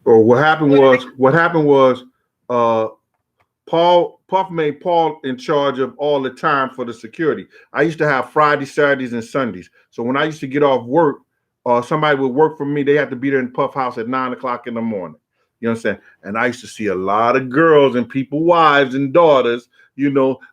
or what happened was Puff made Paul in charge of all the time for the security. I used to have Fridays, Saturdays, and Sundays. So when I used to get off work, or somebody would work for me, they had to be there in Puff house at 9 o'clock in the morning. You know what I'm saying? And I used to see a lot of girls and people, wives and daughters,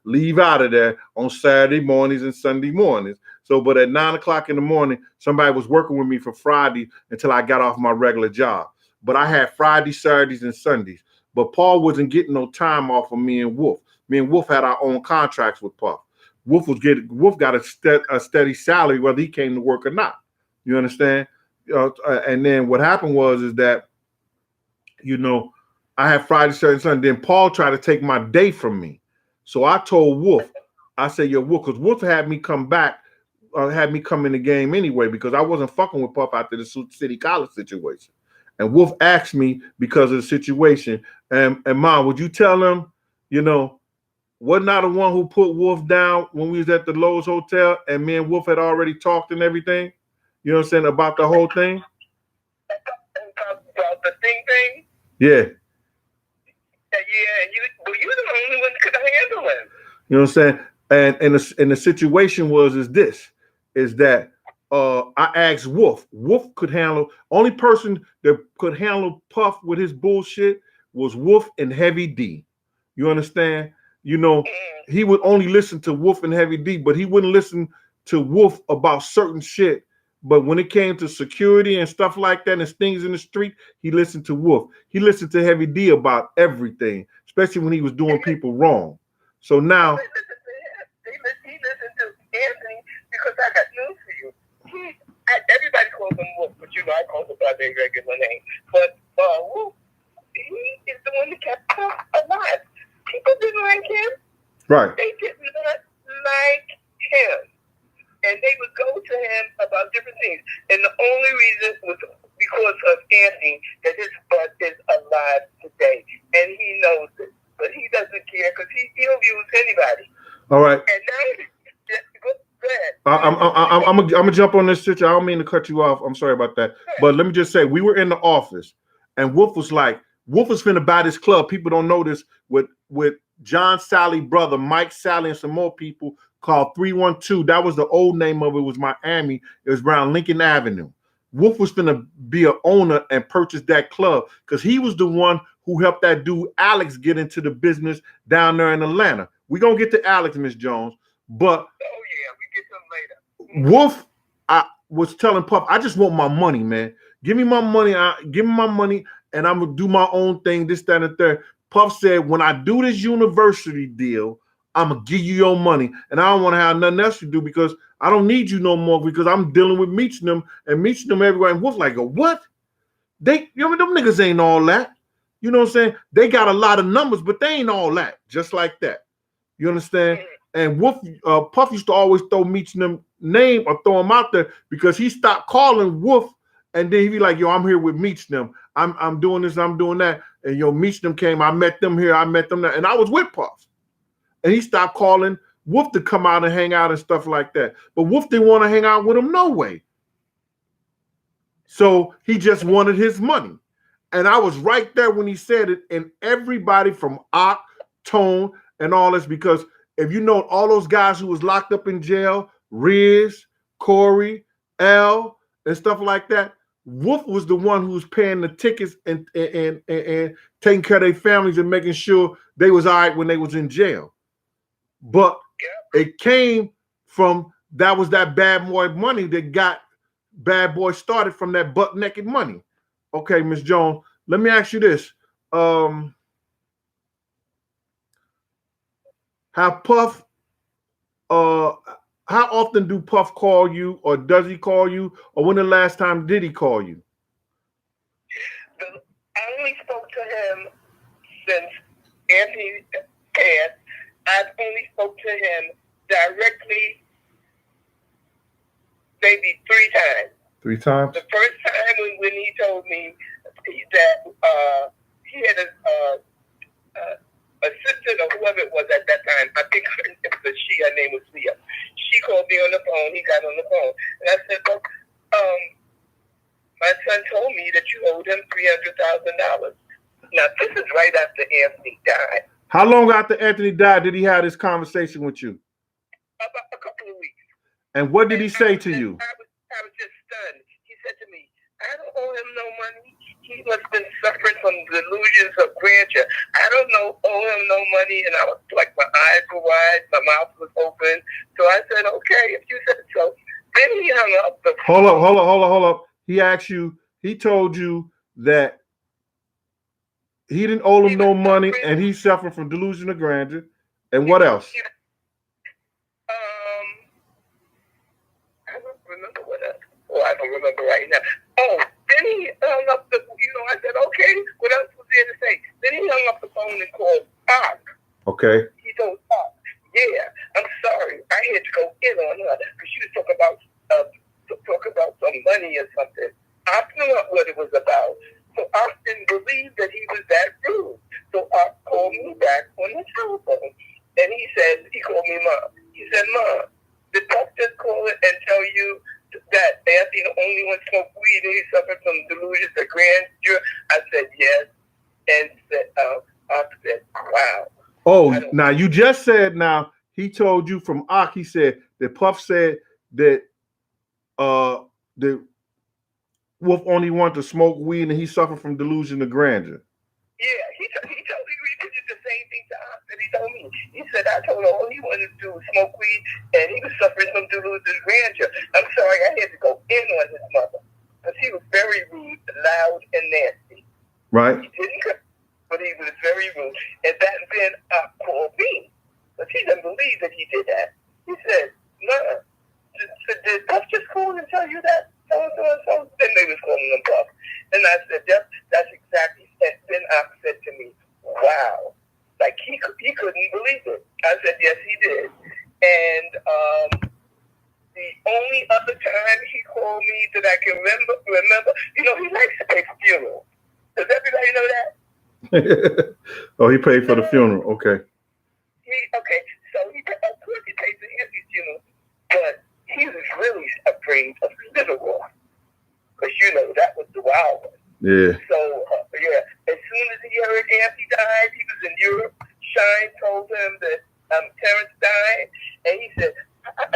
leave out of there on Saturday mornings and Sunday mornings. So, but at 9 o'clock in the morning, somebody was working with me for Friday until I got off my regular job. But I had Fridays, Saturdays, and Sundays. But Paul wasn't getting no time off of me and Wolf. Me and Wolf had our own contracts with Puff. Wolf got a steady salary whether he came to work or not. You understand? And then what happened is that, I had Friday, Saturday, and Sunday. Then Paul tried to take my day from me. So I told Wolf, I said, yo, Wolf, because Wolf had me come back, had me come in the game anyway, because I wasn't fucking with Puff after the City College situation. And Wolf asked me because of the situation, and Mom, would you tell him, wasn't I the one who put Wolf down when we was at the Lowe's Hotel, and me and Wolf had already talked and everything? You know what I'm saying, about the whole thing? About the thing? Yeah. Yeah, and you were the only one that could handle him. You know what I'm saying? And the situation is that I asked Wolf. Wolf could handle, only person that could handle Puff with his bullshit was Wolf and Heavy D. You understand? He would only listen to Wolf and Heavy D, but he wouldn't listen to Wolf about certain shit. But when it came to security and stuff like that and things in the street, he listened to Wolf. He listened to Heavy D about everything, especially when he was doing people wrong. So now he listened to Anthony because I got news for you. Everybody calls him Wolf, but I call him by their regular name. But Wolf, he is the one that kept Puff alive. People didn't like him. Right. They did not like him. And they would go to him about different things. And the only reason was because of Anthony that his butt is alive today. And he knows it. But he doesn't care because he'll use anybody. All right. And now, go I'm ahead. gonna jump on this situation. I don't mean to cut you off. I'm sorry about that. But let me just say, we were in the office, and Wolf was finna buy this club. People don't know this, with John Sally brother, Mike Sally, and some more people, called 312. That was the old name of it. Was Miami. It was around Lincoln Avenue. Wolf was finna be an owner and purchase that club because he was the one who helped that dude Alex get into the business down there in Atlanta. We're gonna get to Alex, Miss Jones. But we get to him later. Wolf, I was telling Puff, I just want my money, man. Give me my money. Give me my money, and I'm gonna do my own thing. This, that, and the third. Puff said, when I do this university deal, I'm gonna give you your money, and I don't want to have nothing else to do because I don't need you no more because I'm dealing with meeting them everywhere. And Wolf like, what? Them niggas ain't all that. You know what I'm saying? They got a lot of numbers, but they ain't all that. Just like that. You understand? And Wolf, Puff used to always throw Meechnam's name or throw him out there because he stopped calling Wolf, and then he'd be like, yo, I'm here with Meechnam. I'm doing this, I'm doing that. And Meechnam came, I met them here, I met them there, and I was with Puff. And he stopped calling Wolf to come out and hang out and stuff like that. But Wolf didn't want to hang out with him no way. So he just wanted his money. And I was right there when he said it, and everybody from Ock, Tone, and all this, because if you know all those guys who was locked up in jail, Riz, Corey, L, and stuff like that, Wolf was the one who was paying the tickets and taking care of their families and making sure they was all right when they was in jail. But it came from that bad boy money that got Bad Boy started, from that butt naked money. Okay, Miss Jones, let me ask you this. How often do Puff call you, or does he call you, or when the last time did he call you? I only spoke to him since Anthony passed. I've only spoke to him directly maybe 3 times. 3 times? The first time when he told me that he had a assistant or whoever it was at that time, I think it was her name was Leah. She called me on the phone, he got on the phone. And I said, look, my son told me that you owed him $300,000. Now, this is right after Anthony died. How long after Anthony died did he have this conversation with you? About a couple of weeks. And what did he say to you? I was just stunned. He said to me, I don't owe him no money. He must have been suffering from delusions of grandeur. I don't owe him no money. And I was like, my eyes were wide, my mouth was open. So I said, okay, if you said so. Then he hung up the phone. Hold up. He asked you, he told you that he didn't owe him no money and he suffered from delusion of grandeur. And what else? I don't remember what else. Oh, I don't remember right now. Oh, then he hung up the, I said, okay, what else was there to say? Then he hung up the phone and called Doc. Okay. He told Doc, yeah, I'm sorry. I had to go in on her because she was talking about some money or something. I knew what it was about. So I didn't believe that he was that rude. So I called me back on the telephone. And he called me Mom. He said, Mom, did Pop just call it and tell you that Anthony the only one smoked weed and he suffered from delusions of grandeur? I said, yes. And I said, wow. Oh, now you just said he told you from Ak, he said that Puff said that the Wolf only wanted to smoke weed and he suffered from delusion of grandeur. Yeah, he totally repeated the same thing to us that he told me. He said, I told him all he wanted to do was smoke weed and he was suffering from delusion of grandeur. I'm sorry, I had to go in on his mother because he was very rude, loud, and nasty. Right. He didn't curse, but he was very rude. And then called me because he didn't believe that he did that. He said, Mom, did Puff just call and tell you that? So. Then they was calling him Puff. And I said, yep, that's exactly. And then I said to me, wow. Like he couldn't believe it. I said, yes, he did. And the only other time he called me that I can remember, he likes to pay for funerals. Does everybody know that? Oh, he paid for the funeral. Okay. Okay. So of course he paid for Anthony's funeral, but he was really afraid of Liverpool. Because, that was the wild one. Yeah. So, as soon as he heard Anthony died, he was in Europe. Shine told him that Terrence died. And he said, I'm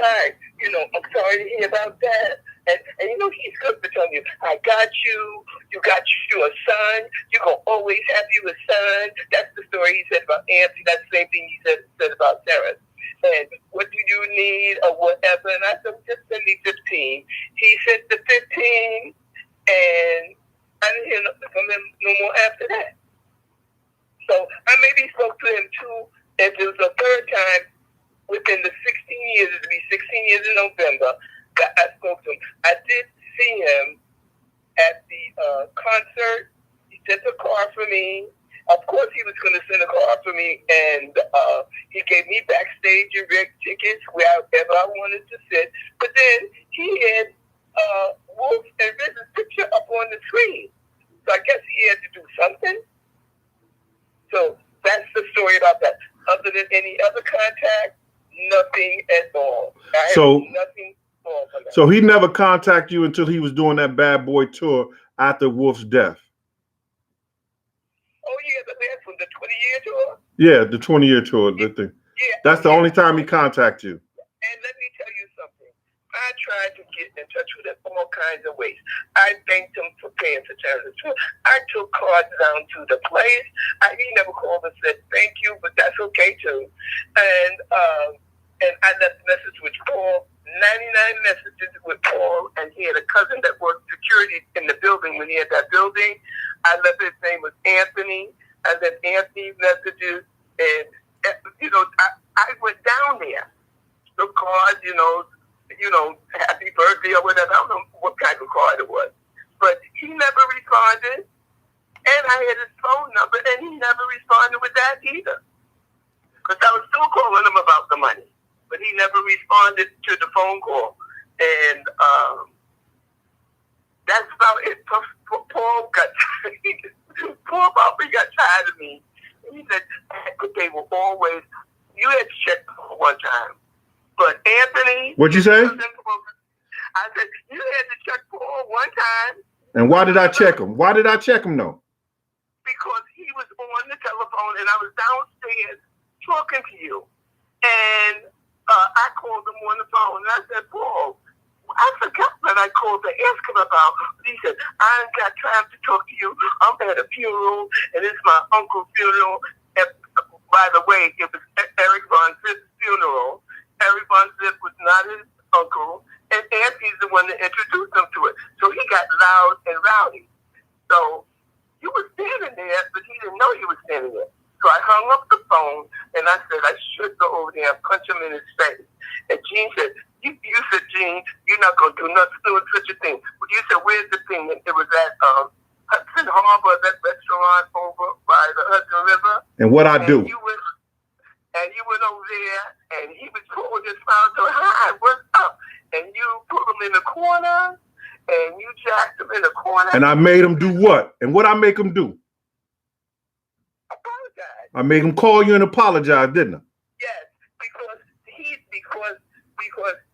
sorry to hear about that. And he's good for telling you, I got you. You got you a son. You're going to always have you a son. That's the story he said about Anthony. That's the same thing he said about Terrence. And what do you need or whatever? And I said, just send me 15. He sent the 15, and I didn't hear nothing from him no more after that. So I maybe spoke to him too. If it was a third time within the 16 years, it'd be 16 years in November that I spoke to him. I did see him at the concert. He sent a car for me. Of course, he was going to send a car for me, and he gave me backstage and red tickets wherever I wanted to sit. But then he had Wolf and Riz's picture up on the screen. So I guess he had to do something. So that's the story about that. Other than any other contact, nothing at all. Nothing at all from that. So he never contacted you until he was doing that Bad Boy tour after Wolf's death? Oh, yeah, the last one, the 20-year tour? Yeah, the 20-year tour. The thing. Yeah. That's the only time he contacted you. And let me tell you something. I tried to get in touch with him all kinds of ways. I thanked him for paying for Terrence tour. I took cards down to the place. He never called and said thank you, but that's okay too. And I left a message with Paul, 99 messages with Paul, and he had a cousin that worked security in the building when he had that building. I left his name was Anthony. I left Anthony messages, and I went down there. The cards, happy birthday or whatever. I don't know what kind of card it was, but he never responded. And I had his phone number, and he never responded with that either. Because I was still calling him about the money, but he never responded to the phone call. And that's about it. Paul probably got tired of me. He said, but they were always, you had to check one time. But Anthony... What'd you say? I said, you had to check Paul one time. And why did I check him? Why did I check him though? Because he was on the telephone and I was downstairs talking to you. And I called him on the phone and I said, Paul, I forgot that I called to ask him about. He said, I ain't got time to talk to you. I'm at a funeral and it's my uncle's funeral. And, by the way, it was Eric Von Zipp's funeral. Eric Von Zipp was not his uncle. And Auntie's the one that introduced him to it. So he got loud and rowdy. So he was standing there, but he didn't know he was standing there. So I hung up the phone, and I said, I should go over there and punch him in his face. And Gene said, you said, Gene, you're not going to do nothing doing such a thing. But you said, where's the thing? And it was at Hudson Harbor, that restaurant over by the Hudson River. And what I do? You went over there, and he was pulling his smile, so, hi, what's up? And you put him in the corner, and you jacked him in the corner. And I made him do what? And what I make him do? Apologize. I made him call you and apologize, didn't I? Yes, because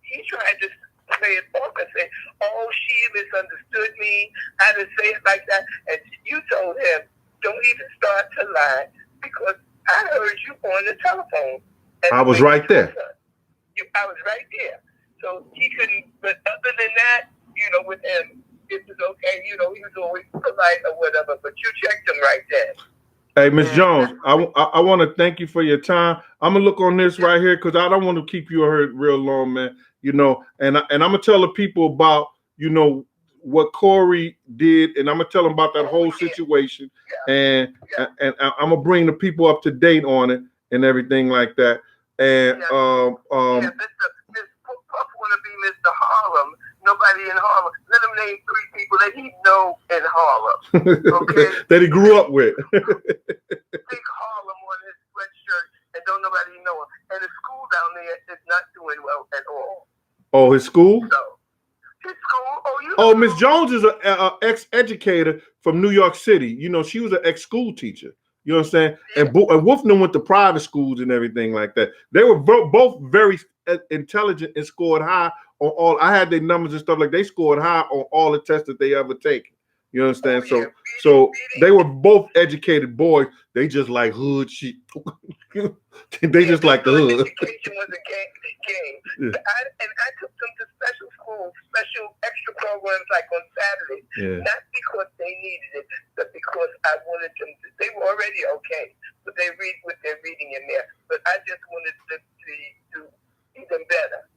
he tried to say it off and say, oh, she misunderstood me. I didn't say it like that. And you told him, don't even start to lie because I heard you on the telephone. I was right there. I was right there. So he couldn't, but other than that, with him, it was okay. He was always polite or whatever, but you checked him right there. Hey, Miss Jones, I want to thank you for your time. I'm going to look on this right here because I don't want to keep you here real long, man. And I'm going to tell the people about, what Corey did, and I'm going to tell them about that whole situation. And I'm going to bring the people up to date on it and everything like that. And Puff want to be Mr. Harlem. Nobody in Harlem. Let him name 3 people that he know in Harlem. Okay? That he grew up with. Big Harlem on his sweatshirt, and don't nobody know him. And the school down there is not doing well at all. Oh, his school? So, his school? Oh, Miss Jones is an ex-educator from New York City. She was an ex-school teacher. You know what I'm saying? Yeah. And Wolfman went to private schools and everything like that. They were both very intelligent and scored high on all. I had their numbers and stuff like they scored high on all the tests that they ever taken. You understand? So they were both educated boys. They just like hood shit. They just like the hood. Education was a game. Yeah. I took them to special schools, special extra programs like on Saturdays. Yeah. Not because they needed it, but because I wanted them to. They were already okay, but they read what they're reading in there. But I just wanted them to do even better.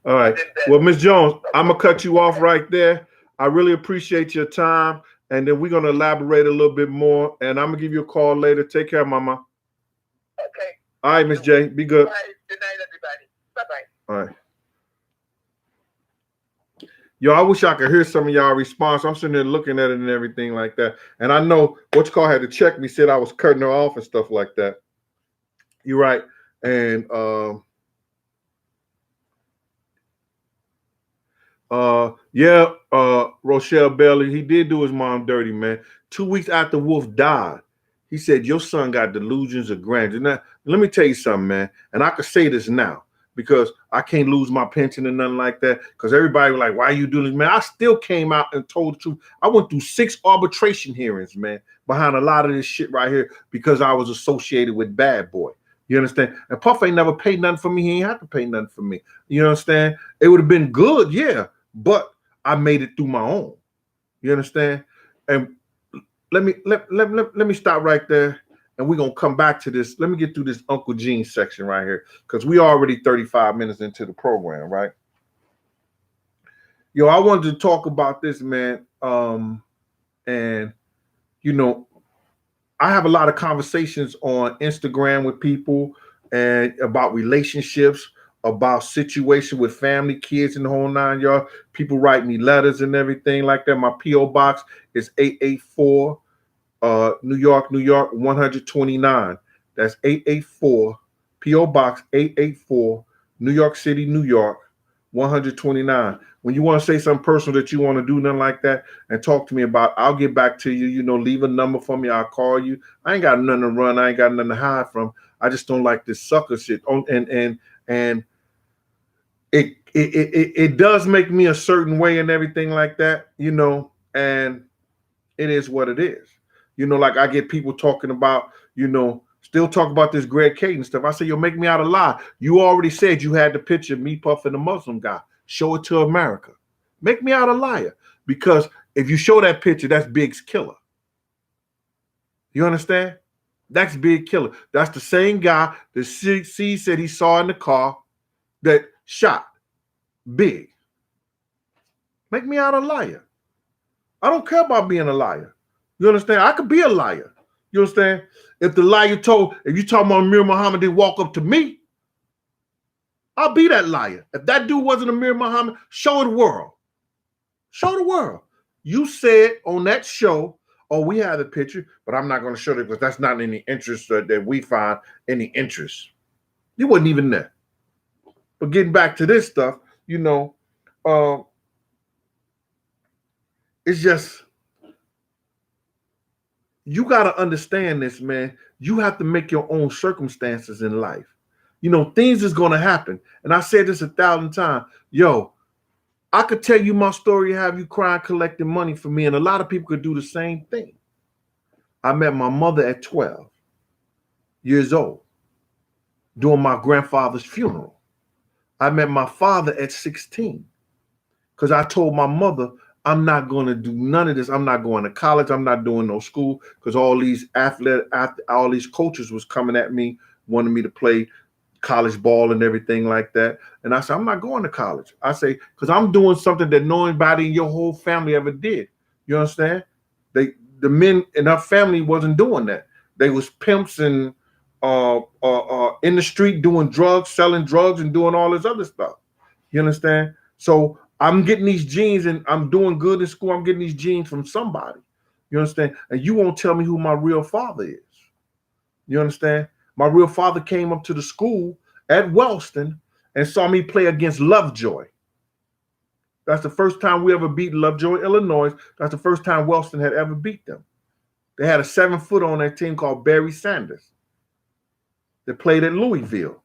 All right. Well, Ms. Jones, I'm going to cut you off right there. I really appreciate your time. And then we're going to elaborate a little bit more. And I'm going to give you a call later. Take care, Mama. Okay. All right, Miss J. Be good. Bye. Good night, everybody. Bye-bye. All right. Yo, I wish I could hear some of y'all response. I'm sitting there looking at it and everything like that. And I know had to check me, said I was cutting her off and stuff like that. You're right. And Rochelle Bailey, he did do his mom dirty, man. 2 weeks after Wolf died, he said, your son got delusions of grandeur. Now, let me tell you something, man. And I can say this now because I can't lose my pension and nothing like that. Because everybody was like, why are you doing this, man? I still came out and told the truth. I went through 6 arbitration hearings, man, behind a lot of this shit right here because I was associated with Bad Boy. You understand? And Puff ain't never paid nothing for me. He ain't have to pay nothing for me. You understand? It would have been good, yeah, but I made it through my own. You understand? And let me stop right there, and we're gonna come back to this. Let me get through this Uncle Gene section right here, because we already 35 minutes into the program, right? Yo, I wanted to talk about this, man. And I have a lot of conversations on Instagram with people and about relationships, about situation with family, kids, and the whole 9 yards. People write me letters and everything like that. My P.O. box is 884 New York, 129. That's 884 P.O. box 884 New York City, New York, 129. When you want to say something personal that you want to do, nothing like that, and talk to me about, I'll get back to you. Leave a number for me. I'll call you. I ain't got nothing to run. I ain't got nothing to hide from. I just don't like this sucker shit. And it does make me a certain way and everything like that, you know, and it is what it is. You know, like I get people talking about, you know, still talk about this Greg Caden stuff. I say, you'll make me out a lie. You already said you had the picture of me, Puff, and the Muslim guy. Show it to America. Make me out a liar. Because if you show that picture, that's Big's killer. You understand? That's Big Killer. That's the same guy that C said he saw in the car that shot Big. Make me out a liar. I don't care about being a liar. You understand? I could be a liar. You understand? If the liar if you talking about Amir Muhammad didn't walk up to me, I'll be that liar. If that dude wasn't Amir Muhammad, show the world. Show the world. You said on that show, oh, we have the picture, but I'm not going to show it because that's not any interest that we find any interest. You wasn't even there. But getting back to this stuff, you know, it's just, you got to understand this, man. You have to make your own circumstances in life. You know, things is going to happen. And I said this 1,000 times. Yo, I could tell you my story, have you crying, collecting money for me. And a lot of people could do the same thing. I met my mother at 12 years old during my grandfather's funeral. I met my father at 16 because I told my mother, I'm not going to do none of this. I'm not going to college. I'm not doing no school because all these all these coaches was coming at me, wanting me to play college ball and everything like that. And I said, I'm not going to college. I say, because I'm doing something that nobody in your whole family ever did. You understand? The men in our family wasn't doing that. They was pimps and in the street doing drugs, selling drugs and doing all this other stuff. You understand? So I'm getting these genes and I'm doing good in school. I'm getting these genes from somebody. You understand? And you won't tell me who my real father is. You understand? My real father came up to the school at Wellston and saw me play against Lovejoy. That's the first time we ever beat Lovejoy, Illinois. That's the first time Wellston had ever beat them. They had a 7-footer on their team called Barry Sanders. They played at Louisville.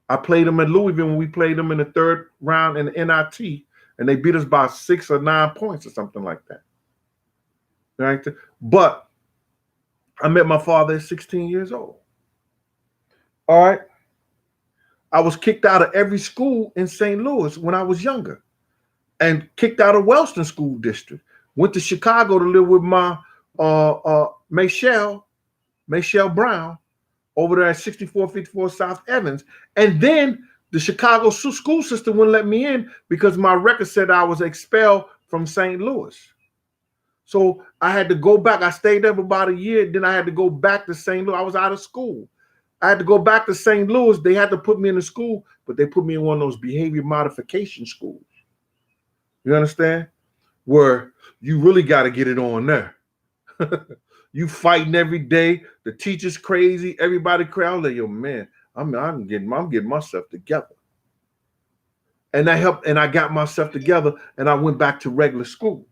I played them at Louisville when we played them in the third round in the NIT, and they beat us by 6 or 9 points or something like that. Right? But I met my father at 16 years old. All right. I was kicked out of every school in St. Louis when I was younger and kicked out of Wellston School District. Went to Chicago to live with my Michelle Brown over there at 6454 South Evans. And then the Chicago school system wouldn't let me in because my record said I was expelled from St. Louis. So I had to go back. I stayed there for about a year. Then I had to go back to St. Louis. I was out of school. I had to go back to St. Louis. They had to put me in a school, but they put me in one of those behavior modification schools. You understand? Where you really got to get it on there. You fighting every day. The teacher's crazy. Everybody crazy. I was like, yo, man, I'm getting myself together. And that helped. And I got myself together. And I went back to regular school.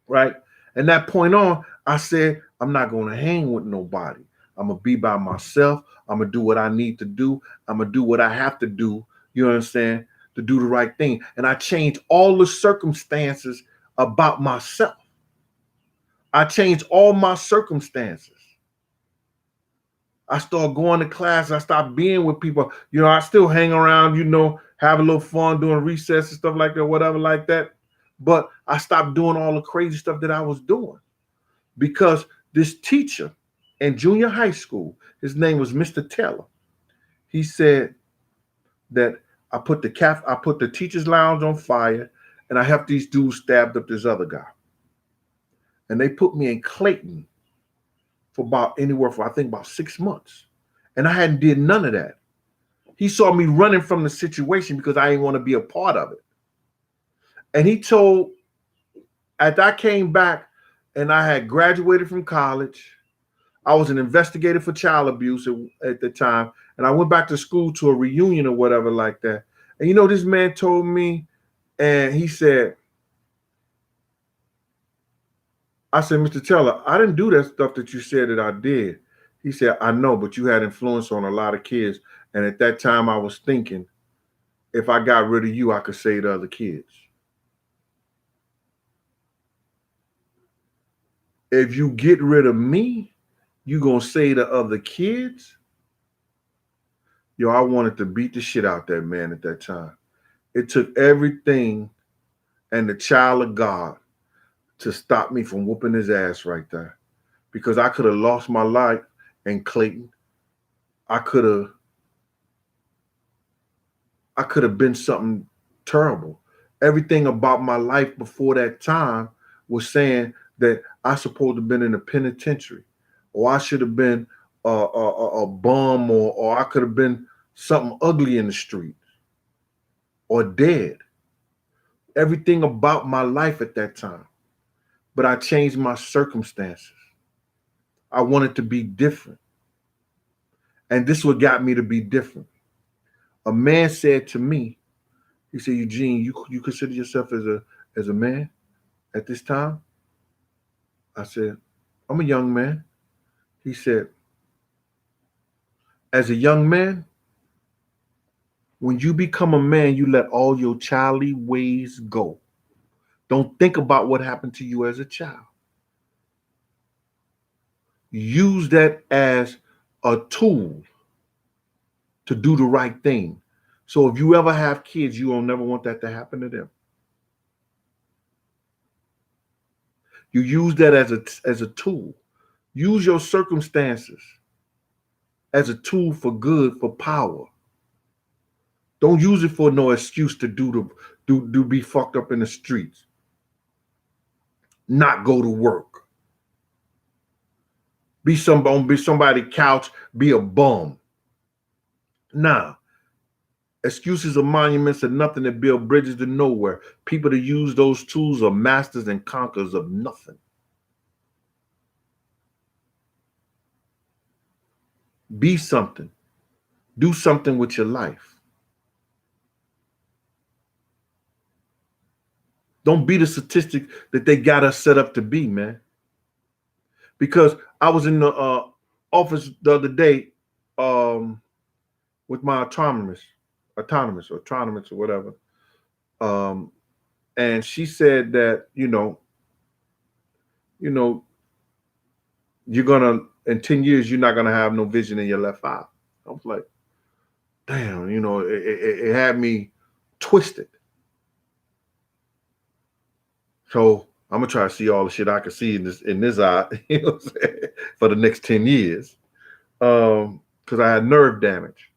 Right. And that point on, I said, I'm not going to hang with nobody. I'm going to be by myself. I'm going to do what I need to do. I'm going to do what I have to do. You understand? To do the right thing. And I changed all the circumstances about myself. I changed all my circumstances. I started going to class. I stopped being with people. You know, I still hang around, you know, have a little fun doing recess and stuff like that, whatever like that. But I stopped doing all the crazy stuff that I was doing because this teacher in junior high school, his name was Mr. Taylor. He said that I put the teacher's lounge on fire and I helped these dudes stabbed up this other guy. And they put me in Clayton for about 6 months. And I hadn't did none of that. He saw me running from the situation because I didn't want to be a part of it. And he told, after I came back and I had graduated from college, I was an investigator for child abuse at the time. And I went back to school to a reunion or whatever like that. And you know, this man told me, and he said, I said, Mr. Teller, I didn't do that stuff that you said that I did. He said, I know, but you had influence on a lot of kids. And at that time I was thinking if I got rid of you, I could save the other kids. If you get rid of me, you gonna say to other kids. Yo, I wanted to beat the shit out that man at that time. It took everything and the child of God to stop me from whooping his ass right there. Because I could have lost my life in Clayton. I could have been something terrible. Everything about my life before that time was saying that I supposed to have been in a penitentiary, or I should have been a bum, or I could have been something ugly in the street, or dead. Everything about my life at that time. But I changed my circumstances. I wanted to be different. And this is what got me to be different. A man said to me, he said, Eugene, you consider yourself as a man at this time? I said, I'm a young man. He said, as a young man, when you become a man, you let all your childish ways go. Don't think about what happened to you as a child. Use that as a tool to do the right thing. So if you ever have kids, you will never want that to happen to them. You use that as a tool. Use your circumstances as a tool for good, for power. Don't use it for no excuse to do be fucked up in the streets, not go to work, be somebody couch, be a bum. Nah, excuses are monuments and nothing that build bridges to nowhere. People that use those tools are masters and conquerors of nothing. Be something. Do something with your life. Don't be the statistic that they got us set up to be, man. Because I was in the office the other day with my autonomous or whatever. Um, and she said that, you're gonna in 10 years, you're not gonna have no vision in your left eye. I was like, damn, it had me twisted. So I'm gonna try to see all the shit I can see in this eye, for the next 10 years. Because I had nerve damage.